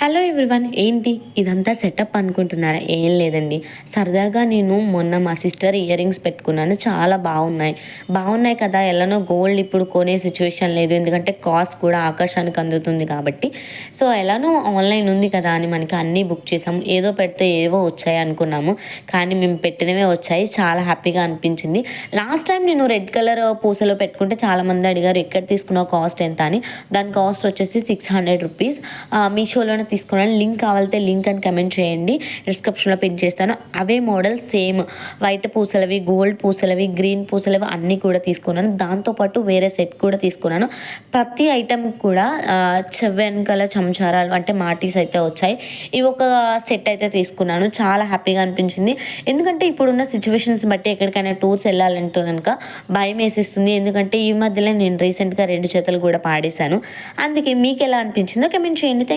Hello everyone, ఏంటి ఇదంతా setup అనుకుంటున్నారా? ఏం లేదండి, సరదాగా నేను మొన్న మా సిస్టర్ ఇయర్ రింగ్స్ పెట్టుకున్నాను. చాలా బాగున్నాయి కదా. ఎలానో గోల్డ్ ఇప్పుడు కొనే సిచ్యువేషన్ లేదు, ఎందుకంటే కాస్ట్ కూడా ఆకాశానికి అందుతుంది కాబట్టి. సో ఎలానో ఆన్లైన్ ఉంది కదా అని మనకి అన్నీ బుక్ చేసాము. ఏదో పెడితే ఏవో వచ్చాయి అనుకున్నాము, కానీ మేము పెట్టినవే వచ్చాయి. చాలా హ్యాపీగా అనిపించింది. లాస్ట్ టైం నేను రెడ్ కలర్ పూసలో పెట్టుకుంటే చాలామంది అడిగారు ఎక్కడ తీసుకున్నావు, కాస్ట్ ఎంత అని. దాని కాస్ట్ వచ్చేసి 600 రూపీస్. మీషోలోనే తీసుకున్నాను. లింక్ కావాలంటే లింక్ అని కమెంట్ చేయండి, డిస్క్రిప్షన్లో పిన్ చేస్తాను. అవే మోడల్ సేమ్ వైట్ పూసలవి, గోల్డ్ పూసలవి, గ్రీన్ పూసలవి అన్నీ కూడా తీసుకున్నాను. దాంతోపాటు వేరే సెట్ కూడా తీసుకున్నాను. ప్రతి ఐటెం కూడా వెనకాల చంచారాలు అంటే మాటీస్ అయితే వచ్చాయి. ఇవి ఒక సెట్ అయితే తీసుకున్నాను. చాలా హ్యాపీగా అనిపించింది, ఎందుకంటే ఇప్పుడున్న సిచ్యువేషన్స్ బట్టి ఎక్కడికైనా టూర్స్ వెళ్ళాలంటే కనుక భయం వేసేస్తుంది. ఎందుకంటే ఈ మధ్యలో నేను రీసెంట్గా 2 జతలు కూడా పాడేశాను. అందుకే మీకు ఎలా అనిపించిందో కమెంట్ చేయండి.